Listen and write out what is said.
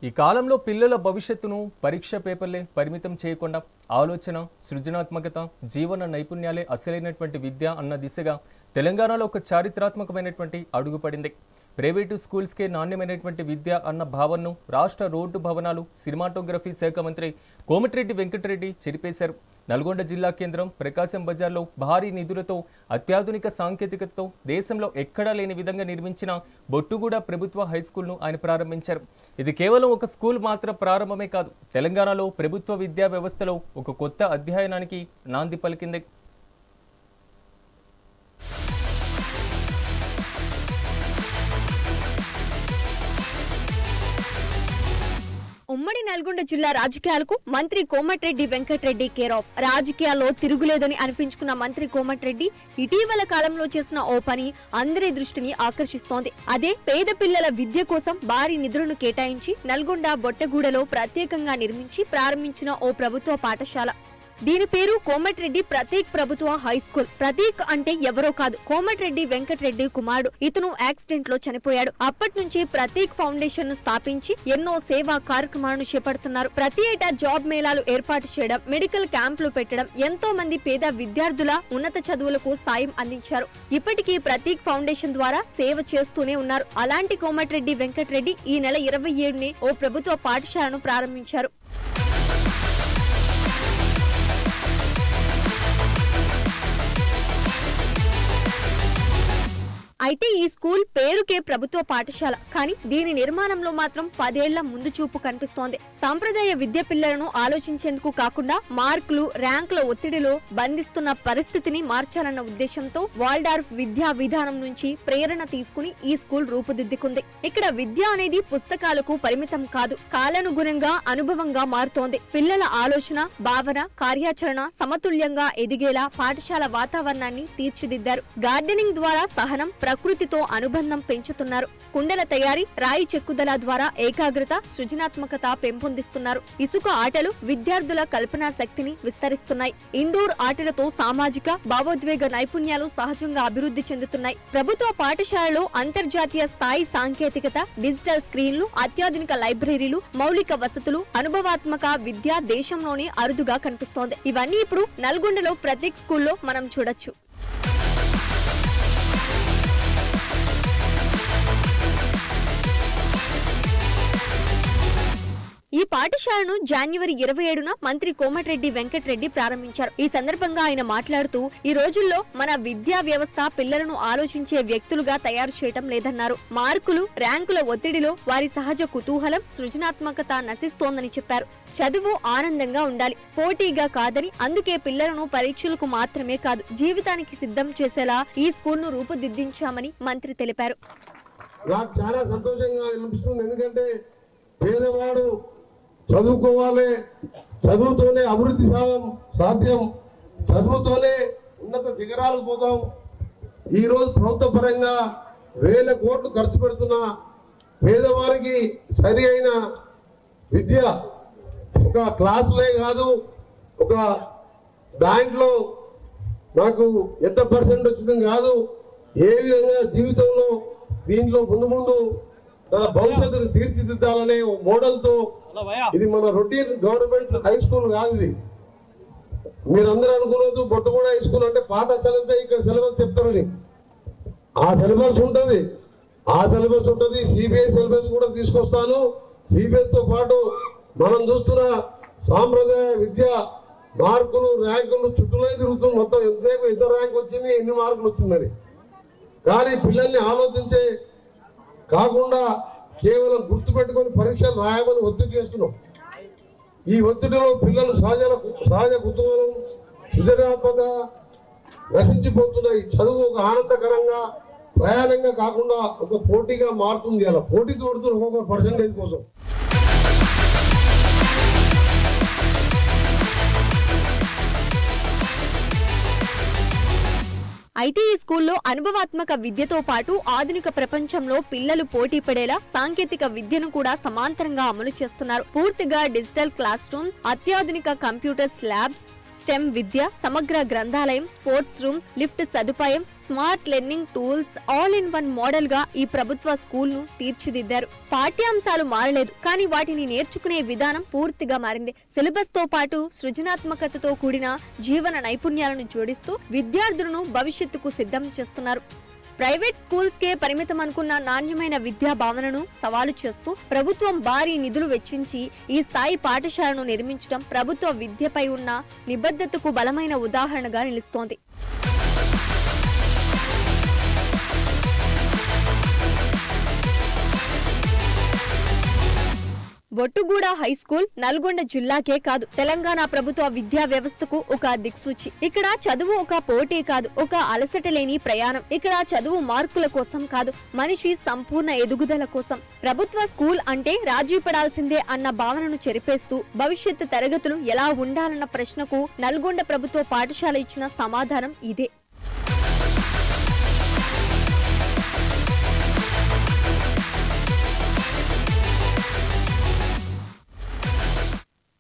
ఈ కాలంలో పిల్లల భవిష్యత్తును పరీక్ష పేపర్లే పరిమితం చేయకుండా ఆలోచన, సృజనాత్మకత, జీవన నైపుణ్యాలే అసలైనటువంటి విద్య అన్న దిశగా తెలంగాణలో ఒక చారిత్రాత్మకమైనటువంటి అడుగు పడింది. ప్రైవేటు స్కూల్స్కే నాణ్యమైనటువంటి విద్య అన్న భావనను రాష్ట్ర రోడ్డు భవనాలు, సినిమాటోగ్రఫీ శాఖ మంత్రి కోమటిరెడ్డి వెంకటరెడ్డి చెరిపేశారు. నల్గొండ జిల్లా కేంద్రం ప్రకాశం బజార్లో భారీ నిధులతో అత్యాధునిక సాంకేతికతతో దేశంలో ఎక్కడా లేని విధంగా నిర్మించిన బొట్టుగూడ ప్రభుత్వ హైస్కూల్ను ఆయన ప్రారంభించారు. ఇది కేవలం ఒక స్కూల్ మాత్రం ప్రారంభమే కాదు, తెలంగాణలో ప్రభుత్వ విద్యా వ్యవస్థలో ఒక కొత్త అధ్యయనానికి నాంది పలికింది. ఉమ్మడి నల్గొండ జిల్లా రాజకీయాలకు మంత్రి కోమటిరెడ్డి వెంకటరెడ్డి కేర్ ఆఫ్. రాజకీయాల్లో తిరుగులేదని అనిపించుకున్న మంత్రి కోమటిరెడ్డి ఇటీవల కాలంలో చేసిన ఓ పని అందరి దృష్టిని ఆకర్షిస్తోంది. అదే పేద పిల్లల విద్య కోసం భారీ నిధులను కేటాయించి నల్గొండ బొట్టగూడలో ప్రత్యేకంగా నిర్మించి ప్రారంభించిన ఓ ప్రభుత్వ పాఠశాల. దీని పేరు కోమటిరెడ్డి ప్రతీక్ ప్రభుత్వ హై స్కూల్. ప్రతీక్ అంటే ఎవరో కాదు, కోమటిరెడ్డి వెంకటరెడ్డి కుమారుడు. ఇతను యాక్సిడెంట్ లో చనిపోయాడు. అప్పటి నుంచి ప్రతీక్ ఫౌండేషన్ ను స్థాపించి ఎన్నో సేవా కార్యక్రమాలను చేపడుతున్నారు. ప్రతి ఏటా జాబ్ మేళాలు ఏర్పాటు చేయడం, మెడికల్ క్యాంపులు పెట్టడం, ఎంతో మంది పేద విద్యార్థుల ఉన్నత చదువులకు సాయం అందించారు. ఇప్పటికీ ప్రతీక్ ఫౌండేషన్ ద్వారా సేవ చేస్తూనే ఉన్నారు. అలాంటి కోమటిరెడ్డి వెంకటరెడ్డి ఈ నెల 27ని ఓ ప్రభుత్వ పాఠశాలను ప్రారంభించారు. అయితే ఈ స్కూల్ పేరుకే ప్రభుత్వ పాఠశాల, కానీ దీని నిర్మాణంలో మాత్రం 10 ఏళ్ల ముందు చూపు కనిపిస్తోంది. సాంప్రదాయ విద్య పిల్లలను ఆలోచించేందుకు కాకుండా మార్కులు, ర్యాంకుల ఒత్తిడిలో బంధిస్తున్న పరిస్థితిని మార్చాలన్న ఉద్దేశంతో వాల్డార్ఫ్ విద్యా విధానం నుంచి ప్రేరణ తీసుకుని ఈ స్కూల్ రూపుదిద్దుకుంది. ఇక్కడ విద్య అనేది పుస్తకాలకు పరిమితం కాదు, కాలానుగుణంగా అనుభవంగా మారుతోంది. పిల్లల ఆలోచన, భావన, కార్యాచరణ సమతుల్యంగా ఎదిగేలా పాఠశాల వాతావరణాన్ని తీర్చిదిద్దారు. గార్డెనింగ్ ద్వారా సహనం, ప్రకృతితో అనుబంధం పెంచుతున్నారు. కుండల తయారీ, రాయి చెక్కుదల ద్వారా ఏకాగ్రత, సృజనాత్మకత పెంపొందిస్తున్నారు. ఇసుక ఆటలు విద్యార్థుల కల్పనా శక్తిని విస్తరిస్తున్నాయి. ఇండోర్ ఆటలతో సామాజిక, భావోద్వేగ నైపుణ్యాలు సహజంగా అభివృద్ధి చెందుతున్నాయి. ప్రభుత్వ పాఠశాలలో అంతర్జాతీయ స్థాయి సాంకేతికత, డిజిటల్ స్క్రీన్లు, అత్యాధునిక లైబ్రరీలు, మౌలిక వసతులు, అనుభవాత్మక విద్య దేశంలోనే అరుదుగా కనిపిస్తోంది. ఇవన్నీ ఇప్పుడు నల్గొండలో ప్రతీక్ స్కూల్లో మనం చూడొచ్చు. ఈ పాఠశాలను జనవరి 27న మంత్రి కోమటిరెడ్డి వెంకటరెడ్డి ప్రారంభించారు. ఈ సందర్భంగా ఆయన మాట్లాడుతూ, ఈ రోజుల్లో మన విద్యా వ్యవస్థ పిల్లలను ఆలోచించే వ్యక్తులుగా తయారు చేయటం లేదన్నారు. మార్కులు, ర్యాంకుల ఒత్తిడిలో వారి సహజ కుతూహలం, సృజనాత్మకత నశిస్తోందని చెప్పారు. చదువు ఆనందంగా ఉండాలి, పోటీగా కాదని, అందుకే పిల్లలను పరీక్షలకు మాత్రమే కాదు జీవితానికి సిద్ధం చేసేలా ఈ స్కూల్ ను రూపుదిద్దించామని మంత్రి తెలిపారు. నాకు చాలా సంతోషంగా అనిపిస్తుంది, ఎందుకంటే పేదవాడు చదువుకోవాలి, చదువుతోనే అభివృద్ధి సాధ్యం, చదువుతోనే ఉన్నత శిఖరాలకు పోతాం. ఈరోజు ప్రభుత్వ పరంగా వేల కోట్లు ఖర్చు పెడుతున్న పేదవారికి సరి అయిన విద్య ఒక క్లాసులే కాదు, ఒక దాంట్లో నాకు ఎంత పర్సెంట్ వచ్చిందని కాదు, ఏ విధంగా జీవితంలో దీంట్లో ముందు తన భవిష్యత్తును తీర్చిదిద్దాలనే మోడల్తో ఇది మన రొటీన్ గవర్నమెంట్ హై స్కూల్ కాదు. ఇది మీరందరూ అనుకున్నది బొట్టగూడ హై స్కూల్ అంటే పాత సిలబస్, ఇక్కడ సిలబస్ చెప్తారని. ఆ సిలబస్ ఉంటుంది, సిబిఐ సిలబస్ కూడా తీసుకొస్తాను. సిబిఎస్ తో పాటు మనం చూస్తున్న సాంప్రదాయ విద్య మార్కులు, ర్యాంకులు చుట్టూనే తిరుగుతుంది. మొత్తం ఎంతసేపు ఎంత ర్యాంక్ వచ్చింది, ఎన్ని మార్కులు వచ్చిందని. కానీ పిల్లల్ని ఆలోచించే కాకుండా కేవలం గుర్తుపెట్టుకొని పరీక్షలు రాయమని ఒత్తిడి చేస్తున్నాం. ఈ ఒత్తిడిలో పిల్లలు సహజ కుతూహలం, సృజనాత్మక నశించిపోతున్నాయి. చదువు ఒక ఆనందకరంగా, ప్రయాణంగా కాకుండా ఒక పోటీగా మారుతుంది. అలా పోటీ తోడుతుంది ఒక్కొక్క పర్సెంటేజ్ కోసం. అయితే ఈ స్కూల్లో అనుభవాత్మక విద్యతో పాటు ఆధునిక ప్రపంచంలో పిల్లలు పోటీ పడేలా సాంకేతిక విద్యను కూడా సమాంతరంగా అమలు చేస్తున్నారు. పూర్తిగా డిజిటల్ క్లాస్ రూమ్స్, అత్యాధునిక కంప్యూటర్స్ ల్యాబ్స్, స్టెమ్ విద్య, సమగ్ర గ్రంథాలయం, స్పోర్ట్స్ రూమ్స్, లిఫ్ట్ సదుపాయం, smart learning tools, all in one model గా ఈ ప్రభుత్వ స్కూల్ ను తీర్చిదిద్దారు. పాఠ్యాంశాలు మారలేదు, కానీ వాటిని నేర్చుకునే విధానం పూర్తిగా మారింది. సిలబస్ తో పాటు సృజనాత్మకతతో కూడిన జీవన నైపుణ్యాలను జోడిస్తూ విద్యార్థులను భవిష్యత్తుకు సిద్ధం చేస్తున్నారు. ప్రైవేట్ స్కూల్స్ కే పరిమితం అనుకున్న నాణ్యమైన విద్యా భావనను సవాలు చేస్తూ ప్రభుత్వం భారీ నిధులు వెచ్చించి ఈ స్థాయి పాఠశాలను నిర్మించడం ప్రభుత్వ విద్యపై ఉన్న నిబద్ధతకు బలమైన ఉదాహరణగా నిలుస్తోంది. బొట్టుగూడ హై స్కూల్ నల్గొండ జిల్లాకే కాదు, తెలంగాణ ప్రభుత్వ విద్యా వ్యవస్థకు ఒక దిక్సూచి. ఇక్కడ చదువు ఒక పోటీ కాదు, ఒక అలసట లేని ప్రయాణం. ఇక్కడ చదువు మార్కుల కోసం కాదు, మనిషి సంపూర్ణ ఎదుగుదల కోసం. ప్రభుత్వ స్కూల్ అంటే రాజీ పడాల్సిందే అన్న భావనను చెరిపేస్తూ భవిష్యత్తు తరగతులు ఎలా ఉండాలన్న ప్రశ్నకు నల్గొండ ప్రభుత్వ పాఠశాల ఇచ్చిన సమాధానం ఇదే.